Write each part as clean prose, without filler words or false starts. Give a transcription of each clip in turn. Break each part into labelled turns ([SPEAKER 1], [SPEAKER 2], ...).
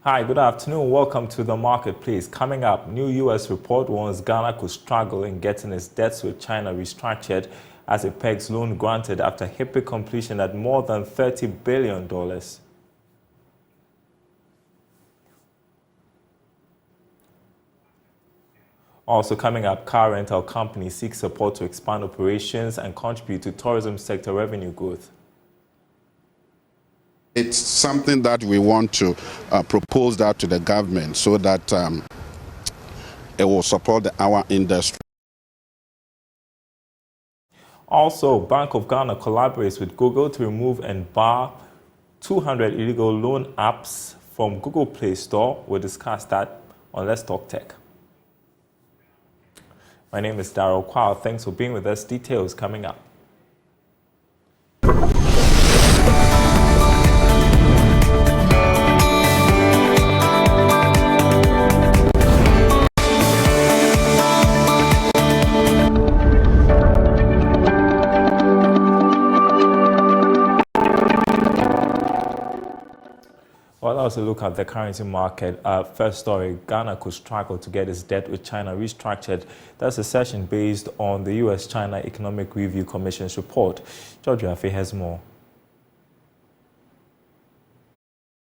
[SPEAKER 1] Hi, good afternoon. Welcome to the marketplace. Coming up, new U.S. report warns Ghana could struggle in getting its debts with China restructured as it pegs loan granted after HIPAA completion at more than $30 billion. Also coming up, car rental companies seek support to expand operations and contribute to tourism sector revenue growth.
[SPEAKER 2] It's something that we want to propose that to the government so that it will support our industry.
[SPEAKER 1] Also, Bank of Ghana collaborates with Google to remove and bar 200 illegal loan apps from Google Play Store. We'll discuss that on Let's Talk Tech. My name is Daryl Kwaw. Thanks for being with us. Details coming up. Well, also look at the currency market. First story, Ghana could struggle to get its debt with China restructured. That's a session based on the U.S.-China Economic Review Commission's report. George Afe has more.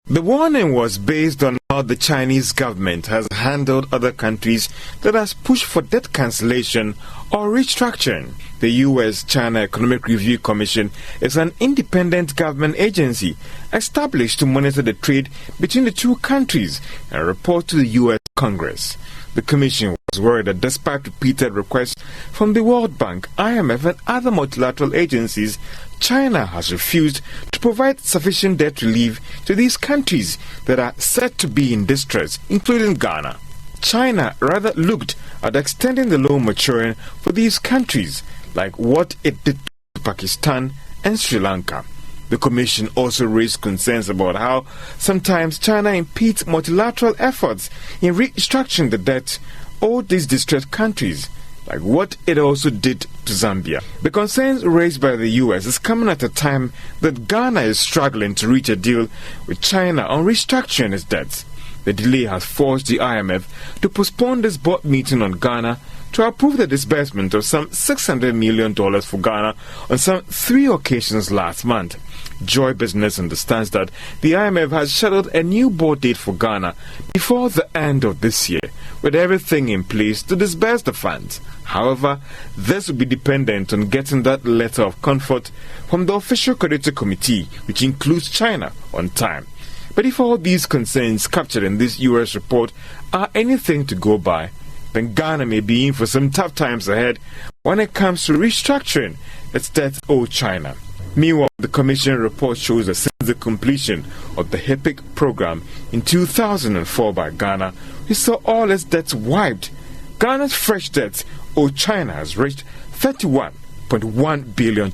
[SPEAKER 3] The warning was based on how the Chinese government has handled other countries that has pushed for debt cancellation or restructuring. The U.S.-China Economic Review Commission is an independent government agency established to monitor the trade between the two countries and report to the U.S. Congress. The commission was worried that despite repeated requests from the World Bank, IMF and other multilateral agencies, China has refused to provide sufficient debt relief to these countries that are said to be in distress, including Ghana. China rather looked at extending the loan maturing for these countries, like what it did to Pakistan and Sri Lanka. The Commission also raised concerns about how sometimes China impedes multilateral efforts in restructuring the debt owed these distressed countries, like what it also did to Zambia. The concerns raised by the U.S. is coming at a time that Ghana is struggling to reach a deal with China on restructuring its debts. The delay has forced the IMF to postpone this board meeting on Ghana to approve the disbursement of some $600 million for Ghana on some 3 occasions last month. Joy Business understands that the IMF has scheduled a new board date for Ghana before the end of this year, with everything in place to disburse the funds. However, this will be dependent on getting that letter of comfort from the Official Creditor Committee, which includes China, on time. But if all these concerns captured in this U.S. report are anything to go by, then Ghana may be in for some tough times ahead when it comes to restructuring its debt owed China. Meanwhile, the Commission report shows that since the completion of the HIPAA program in 2004 by Ghana, we saw all its debts wiped. Ghana's fresh debt owed China has reached $31.1 billion.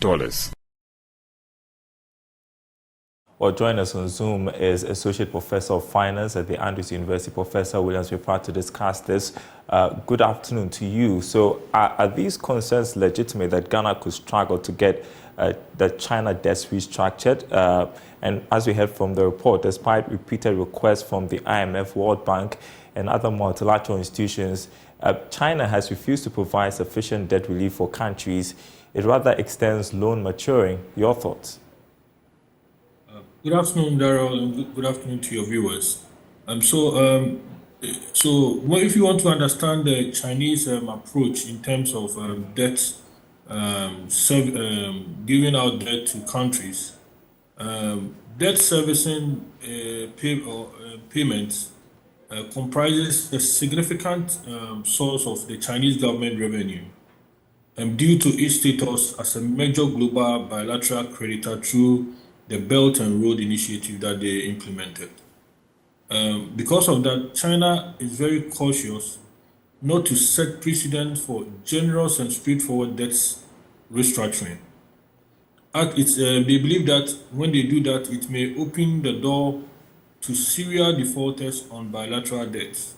[SPEAKER 1] Well, joining us on Zoom is Associate Professor of Finance at the Andrews University, Professor Williams Pepper, to discuss this. Good afternoon to you. So are these concerns legitimate that Ghana could struggle to get the China debts restructured? And as we heard from the report, despite repeated requests from the IMF, World Bank, and other multilateral institutions, China has refused to provide sufficient debt relief for countries. It rather extends loan maturing. Your thoughts?
[SPEAKER 4] Good afternoon, Daryl, and good afternoon to your viewers. So if you want to understand the Chinese approach in terms of debt, giving out debt to countries, debt servicing payments comprises a significant source of the Chinese government revenue, due to its status as a major global bilateral creditor through the Belt and Road Initiative that they implemented. Because of that, China is very cautious not to set precedent for generous and straightforward debt restructuring. They believe that when they do that, it may open the door to serial defaulters on bilateral debts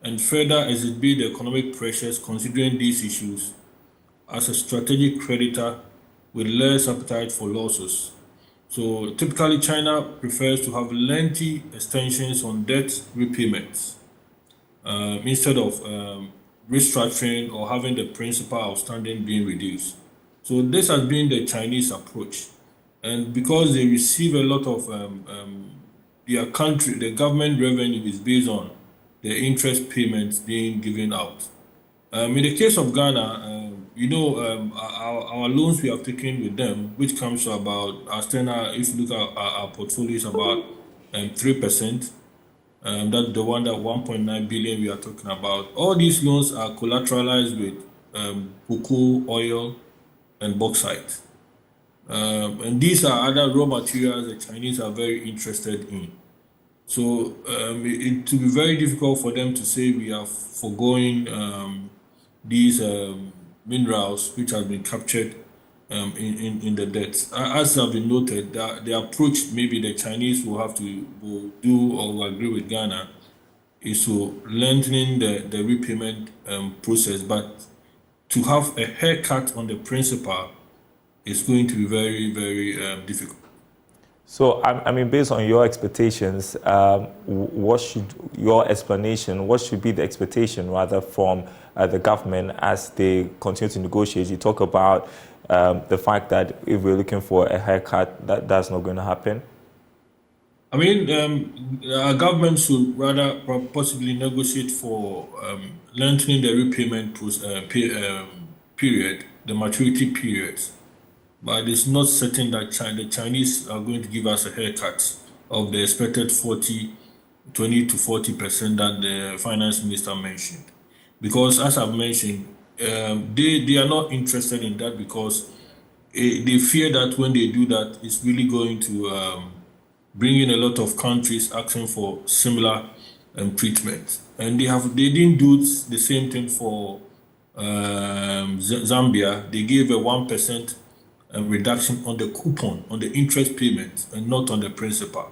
[SPEAKER 4] and further exacerbate the economic pressures considering these issues as a strategic creditor with less appetite for losses. So typically, China prefers to have lengthy extensions on debt repayments instead of restructuring or having the principal outstanding being reduced. So this has been the Chinese approach, and because they receive a lot of their country, the government revenue is based on the interest payments being given out. In the case of Ghana, our loans we have taken with them, which comes to about our tenor, if you look at our portfolio, is about 3%. That's the one that 1.9 billion we are talking about. All these loans are collateralized with cocoa, oil, and bauxite. And these are other raw materials the Chinese are very interested in. So it will be very difficult for them to say we are foregoing these minerals which have been captured in the debts. As have been noted, the approach maybe the Chinese will do or will agree with Ghana is to lengthening the repayment process, but to have a haircut on the principal is going to be very, very difficult.
[SPEAKER 1] So, I mean, based on your expectations, what should be the expectation rather from the government as they continue to negotiate? You talk about the fact that if we're looking for a haircut, that's not going to happen.
[SPEAKER 4] I mean, our government should rather possibly negotiate for lengthening the repayment period, the maturity periods. But it's not certain that the Chinese are going to give us a haircut of the expected 20 to 40% that the finance minister mentioned. Because as I've mentioned, they are not interested in that because they fear that when they do that, it's really going to bring in a lot of countries asking for similar treatment. And they didn't do the same thing for Zambia. They gave a 1% reduction on the coupon, on the interest payment, and not on the principal.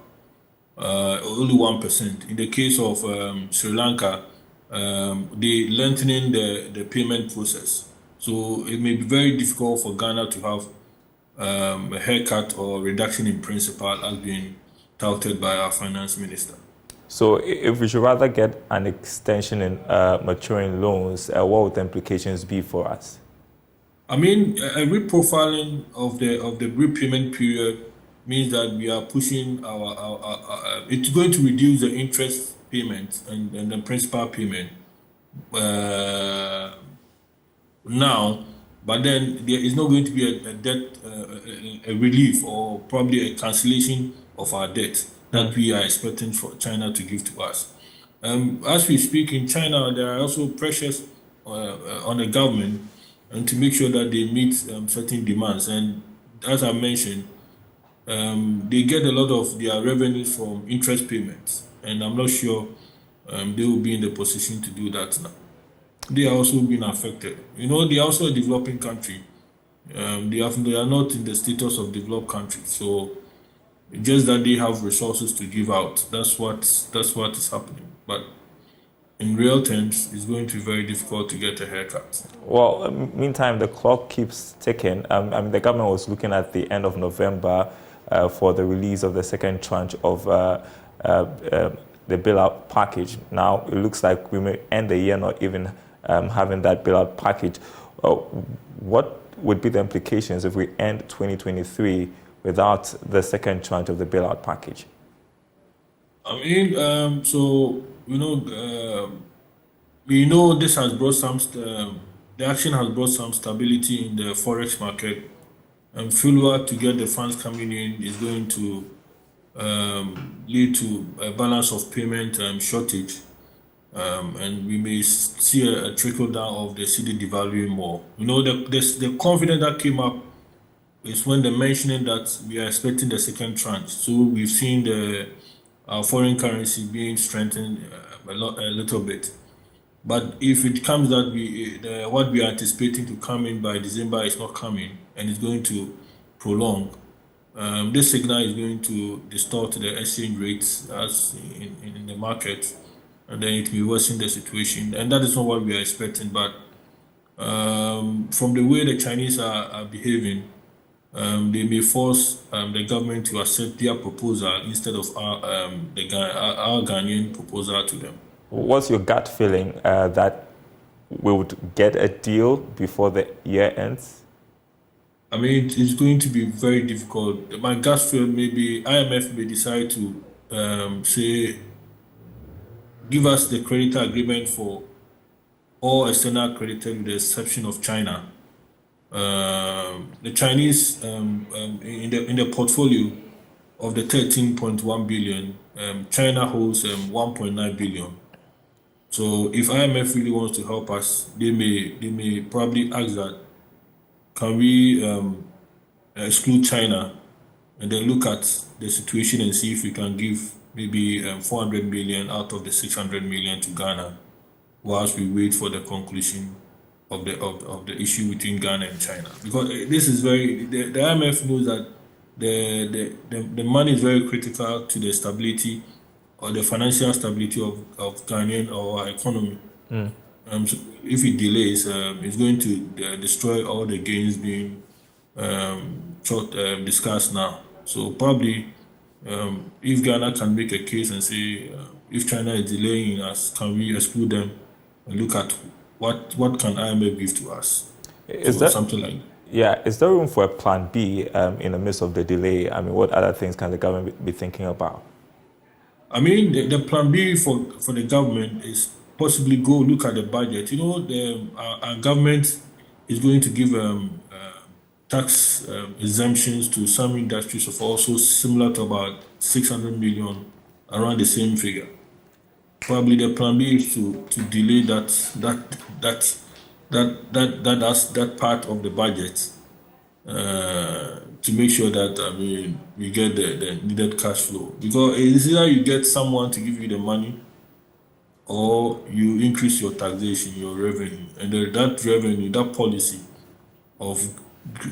[SPEAKER 4] Only 1%. In the case of Sri Lanka, they lengthening the payment process. So it may be very difficult for Ghana to have a haircut or reduction in principal as being touted by our finance minister.
[SPEAKER 1] So if we should rather get an extension in maturing loans, what would the implications be for us?
[SPEAKER 4] I mean, a reprofiling of the repayment period means that we are pushing it's going to reduce the interest payment and the principal payment now, but then there is not going to be a debt, a relief or probably a cancellation of our debt that we are expecting for China to give to us. As we speak in China, there are also pressures on the government and to make sure that they meet certain demands. And as I mentioned, they get a lot of their revenues from interest payments. And I'm not sure they will be in the position to do that now. They are also being affected. You know, they are also a developing country. They are not in the status of developed countries. So just that they have resources to give out. That's what is happening. But in real terms, it's going to be very difficult to get a haircut.
[SPEAKER 1] Well, meantime, the clock keeps ticking. I mean, the government was looking at the end of November for the release of the second tranche of the bailout package. Now, it looks like we may end the year not even having that bailout package. What would be the implications if we end 2023 without the second tranche of the bailout package?
[SPEAKER 4] I mean, this has brought the action has brought some stability in the forex market, and failure to get the funds coming in is going to lead to a balance of payment shortage, and we may see a trickle down of the cedi devaluing more. The confidence that came up is when they're mentioning that we are expecting the second tranche. So we've seen our foreign currency being strengthened a little bit. But if it comes that what we are anticipating to come in by December is not coming and it's going to prolong, this signal is going to distort the exchange rates as in the market, and then it will worsen the situation. And that is not what we are expecting. But from the way the Chinese are behaving, they may force the government to accept their proposal instead of our Ghanaian proposal to them.
[SPEAKER 1] What's your gut feeling that we would get a deal before the year ends?
[SPEAKER 4] I mean, it's going to be very difficult. My gut feel maybe IMF may decide to say, give us the creditor agreement for all external creditors with the exception of China. The Chinese in the portfolio of the 13.1 billion, China holds 1.9 billion. So if IMF really wants to help us, they may probably ask that, can we exclude China and then look at the situation and see if we can give maybe 400 million out of the 600 million to Ghana, whilst we wait for the conclusion of the issue between Ghana and China. Because this is the IMF knows that the money is very critical to the stability or the financial stability of Ghanaian or our economy. So if it delays, it's going to destroy all the gains being discussed now. So probably if Ghana can make a case and say, if China is delaying us, can we exclude them and look at what can IMF give to us?
[SPEAKER 1] Is that
[SPEAKER 4] something like that?
[SPEAKER 1] Yeah, is there room for a plan B in the midst of the delay? I mean, what other things can the government be thinking about?
[SPEAKER 4] I mean, the plan B for the government is possibly go look at the budget. You know, our government is going to give tax exemptions to some industries of also similar to about 600 million, around the same figure. Probably the plan B is to delay that part of the budget to make sure that we get the needed cash flow. Because it's either you get someone to give you the money, or you increase your taxation, your revenue, and that revenue, that policy of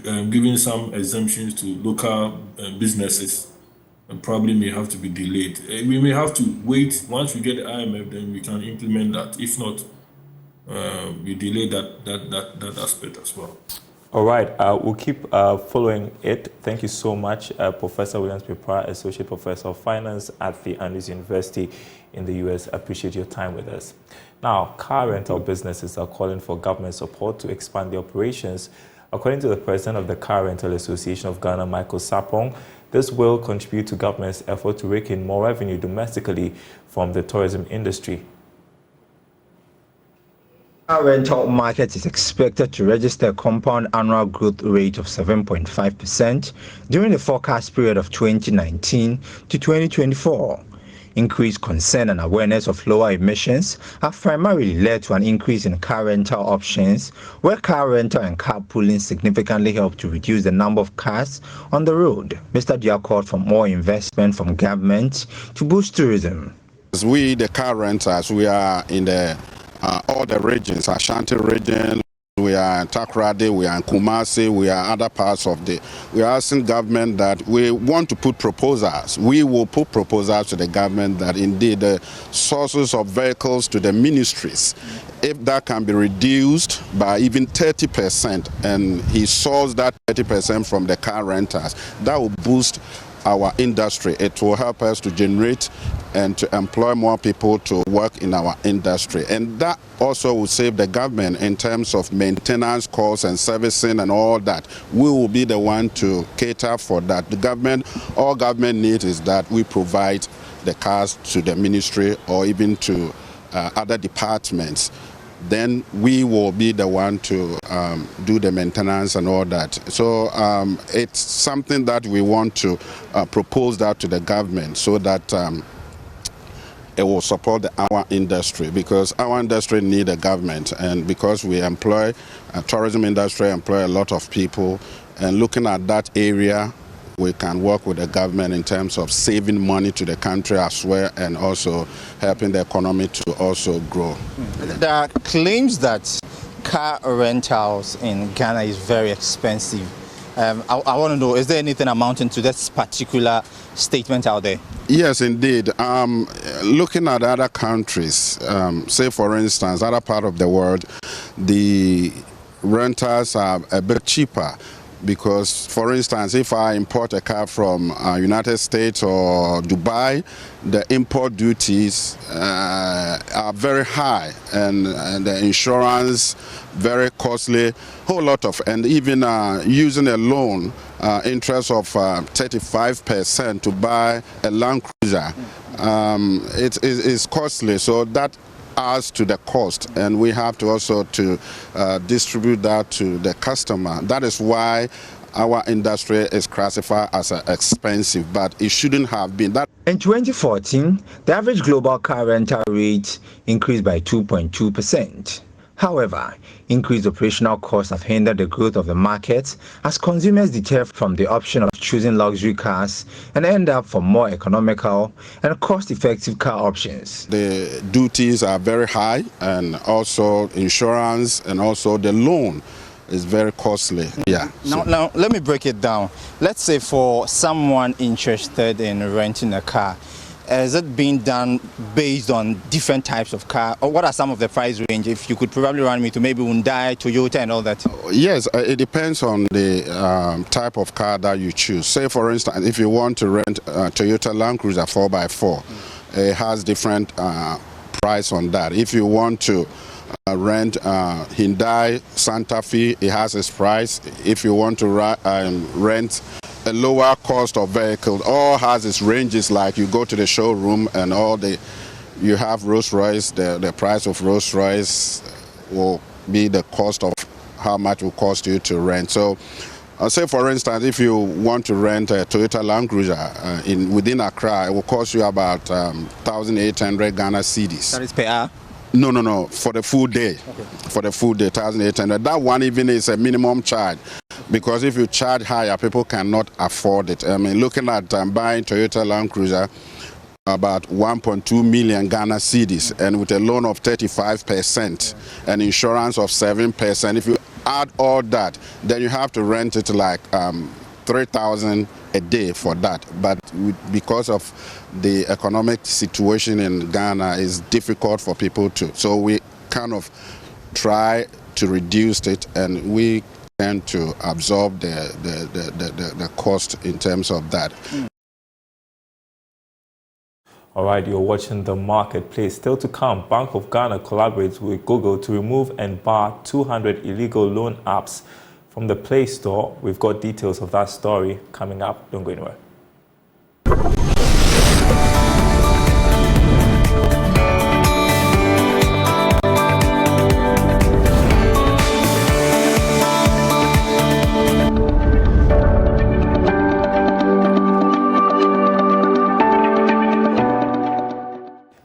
[SPEAKER 4] giving some exemptions to local businesses, and probably may have to be delayed. We may have to wait. Once we get the IMF, then we can implement that. If not, we delay that aspect as well.
[SPEAKER 1] All right, we'll keep following it. Thank you so much, Professor Williams Pipra, Associate Professor of Finance at the Andrews University in the US. Appreciate your time with us. Now, car rental businesses are calling for government support to expand their operations. According to the president of the Car Rental Association of Ghana, Michael Sapong, this will contribute to government's effort to rake in more revenue domestically from the tourism industry.
[SPEAKER 5] Car rental market is expected to register a compound annual growth rate of 7.5% during the forecast period of 2019 to 2024. Increased concern and awareness of lower emissions have primarily led to an increase in car rental options, where car rental and carpooling significantly help to reduce the number of cars on the road. Mr. Dia called for more investment from government to boost tourism.
[SPEAKER 2] We, the car renters, we are in all the regions, Ashanti region, we are in Takoradi, we are in Kumasi, we are other parts of we are asking government that we want to put proposals. We will put proposals to the government that indeed the sources of vehicles to the ministries, if that can be reduced by even 30%, and he sources that 30% from the car renters, that will boost our industry. It will help us to generate and to employ more people to work in our industry. And that also will save the government in terms of maintenance costs and servicing and all that. We will be the one to cater for that. The government, all government needs is that we provide the cars to the ministry or even to other departments. Then we will be the one to do the maintenance and all that. So it's something that we want to propose that to the government so that it will support our industry, because our industry needs a government, and because we employ, tourism industry employ a lot of people, and looking at that area, we can work with the government in terms of saving money to the country as well, and also helping the economy to also grow.
[SPEAKER 5] There are claims that car rentals in Ghana is very expensive. I want to know, is there anything amounting to this particular statement out there?
[SPEAKER 2] Yes, indeed. Looking at other countries, say for instance, other part of the world, the rentals are a bit cheaper. because, for instance, if I import a car from United States or Dubai, the import duties are very high, and the insurance very costly, whole lot of, and even using a loan interest of 35% to buy a Land Cruiser, it is costly. So that adds to the cost, and we have to also to distribute that to the customer. That is why our industry is classified as expensive, but it shouldn't have been that.
[SPEAKER 5] In 2014, the average global car rental rate increased by 2.2%. However, increased operational costs have hindered the growth of the market as consumers deter from the option of choosing luxury cars and end up for more economical and cost-effective car options.
[SPEAKER 2] The duties are very high, and also insurance, and also the loan is very costly. Yeah.
[SPEAKER 6] Now let me break it down. Let's say for someone interested in renting a car, is it being done based on different types of car, or what are some of the price range? If you could probably run me to maybe Hyundai, Toyota and all that.
[SPEAKER 2] Yes, it depends on the type of car that you choose. Say for instance, if you want to rent a Toyota Land Cruiser 4x4, it has different price on that. If you want to rent Hyundai Santa Fe, it has its price. If you want to rent a lower cost of vehicle, all has its ranges. Like you go to the showroom and you have Rolls Royce, the price of Rolls Royce will be the cost of how much it will cost you to rent. So say for instance, if you want to rent a Toyota Land Cruiser within Accra, it will cost you about 1,800 Ghana cedis.
[SPEAKER 6] That is per hour?
[SPEAKER 2] No, for the full day.
[SPEAKER 6] Okay.
[SPEAKER 2] For the full day, 1,800. That one even is a minimum charge, because if you charge higher, people cannot afford it. I mean, looking at buying Toyota Land Cruiser, about 1.2 million Ghana cedis, and with a loan of 35% and insurance of 7%. If you add all that, then you have to rent it like 3,000 a day for that. But because of the economic situation in Ghana, it's difficult for people to. So we kind of try to reduce it, and we tend to absorb the cost in terms of that.
[SPEAKER 1] All right, you're watching The Marketplace. Still to come, Bank of Ghana collaborates with Google to remove and bar 200 illegal loan apps from the Play Store. We've got details of that story coming up. Don't go anywhere.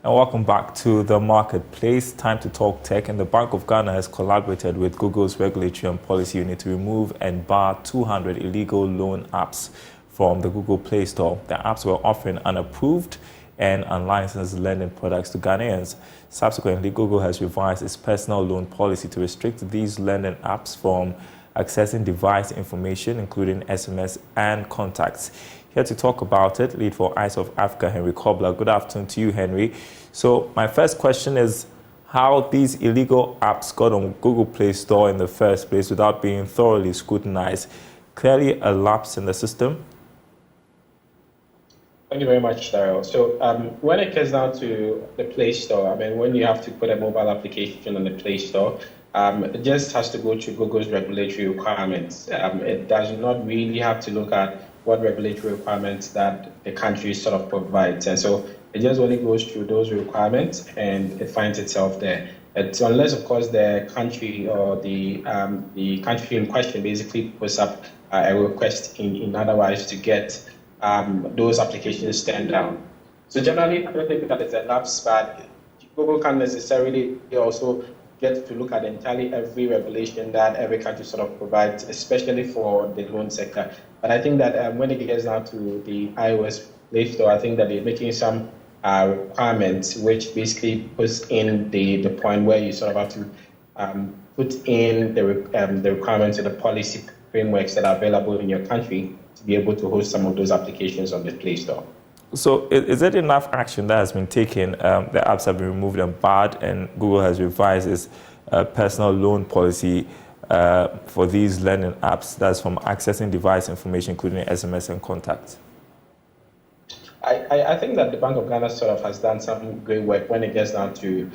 [SPEAKER 1] And welcome back to The Marketplace. Time to talk tech. And the Bank of Ghana has collaborated with Google's Regulatory and Policy Unit to remove and bar 200 illegal loan apps from the Google Play Store. The apps were offering unapproved and unlicensed lending products to Ghanaians. Subsequently, Google has revised its personal loan policy to restrict these lending apps from accessing device information, including SMS and contacts. Here to talk about it, lead for Eyes of Africa, Henry Kobler. Good afternoon to you, Henry. So my first question is how these illegal apps got on Google Play Store in the first place without being thoroughly scrutinized. Clearly a lapse in the system.
[SPEAKER 7] Thank you very much, Daryl. So when it comes down to the Play Store, I mean, when you have to put a mobile application on the Play Store, it just has to go through Google's regulatory requirements. It does not really have to look at what regulatory requirements that the country sort of provides. And so it just only goes through those requirements and it finds itself there. It's unless, of course, the country or the country in question basically puts up a request in otherwise to get those applications turned down. So generally, I don't think that it's a lapse, but Google can't necessarily also get to look at entirely every regulation that every country sort of provides, especially for the loan sector. But I think that when it gets down to the iOS Play Store, I think that they're making some requirements, which basically puts in the point where you sort of have to put in the requirements and the policy frameworks that are available in your country to be able to host some of those applications on the Play Store.
[SPEAKER 1] So is it enough action that has been taken? The apps have been removed and barred, and Google has revised its personal loan policy for these learning apps? That's from accessing device information, including SMS and contacts.
[SPEAKER 7] I think that the Bank of Ghana sort of has done some great work when it gets down to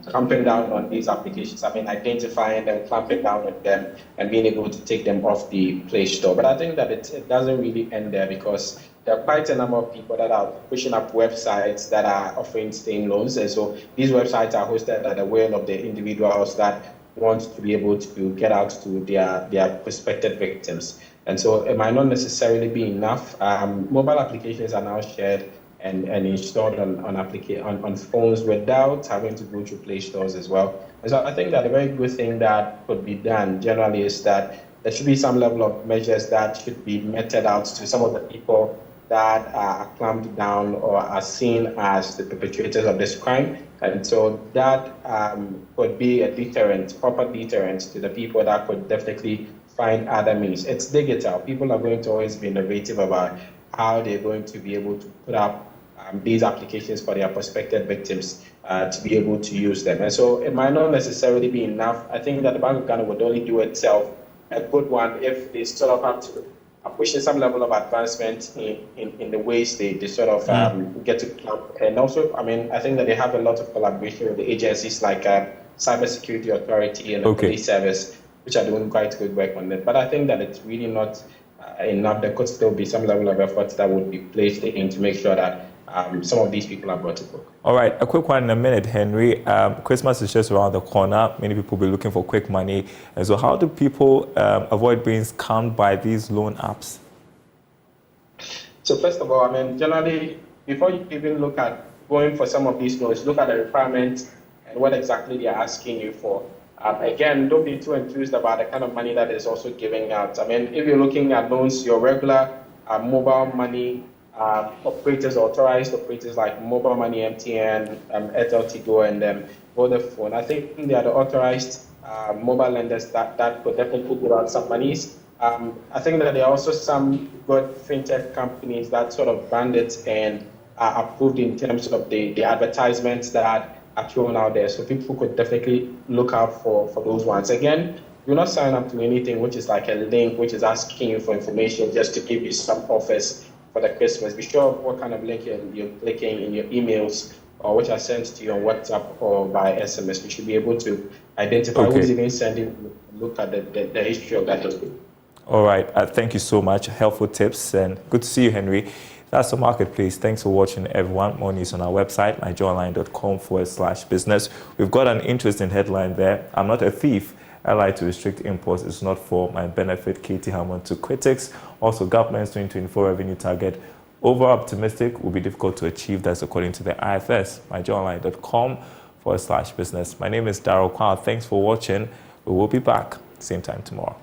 [SPEAKER 7] clamping down on these applications. I mean, identifying them, clamping down on them, and being able to take them off the Play Store. But I think that it doesn't really end there, because there are quite a number of people that are pushing up websites that are offering STEAM loans. And so these websites are hosted at the will of the individuals that want to be able to get out to their prospective victims. And so it might not necessarily be enough. Mobile applications are now shared and installed on phones without having to go through Play Stores as well. And so I think that a very good thing that could be done generally is that there should be some level of measures that should be meted out to some of the people that are clamped down or are seen as the perpetrators of this crime. And so that could be a deterrent, proper deterrent to the people that could definitely find other means. It's digital. People are going to always be innovative about how they're going to be able to put up these applications for their prospective victims to be able to use them. And so it might not necessarily be enough. I think that the Bank of Ghana would only do itself a good one if they sort of have to pushing some level of advancement in the ways they sort of get to club. And also, I mean, I think that they have a lot of collaboration with the agencies like Cybersecurity Authority and the Police Service, which are doing quite good work on it. But I think that it's really not enough. There could still be some level of effort that would be placed in to make sure that some of these people are brought to book.
[SPEAKER 1] All right, a quick one in a minute, Henry. Christmas is just around the corner. Many people will be looking for quick money. And so how do people avoid being scammed by these loan apps?
[SPEAKER 7] So first of all, I mean, generally, before you even look at going for some of these loans, look at the requirements and what exactly they're asking you for. Again, don't be too enthused about the kind of money that is also giving out. I mean, if you're looking at loans, your regular mobile money operators, authorized operators like Mobile Money, MTN, Airtel, Tigo, and Vodafone, I think they are the authorized mobile lenders that could definitely give out some monies. I think that there are also some good fintech companies that sort of brand it and are approved in terms of the advertisements that are thrown out there. So people could definitely look out for those ones. Again, do not sign up to anything which is like a link which is asking you for information just to give you some offers for the Christmas. Be sure of what kind of link you're clicking in your emails or which are sent to you on WhatsApp or by SMS. We should be able to identify who's even sending, look at the history of that.
[SPEAKER 1] All right. Thank you so much. Helpful tips, and good to see you, Henry. That's the Marketplace. Thanks for watching, everyone. More news on our website, nigeriaonline.com/business. We've got an interesting headline there. I'm not a thief. Allied to restrict imports is not for my benefit. Katie Hammond to critics. Also, government's 2024 revenue target over-optimistic will be difficult to achieve. That's according to the IFS. nigeriaonline.com/business. My name is Daryl. Kwaw. Thanks for watching. We will be back same time tomorrow.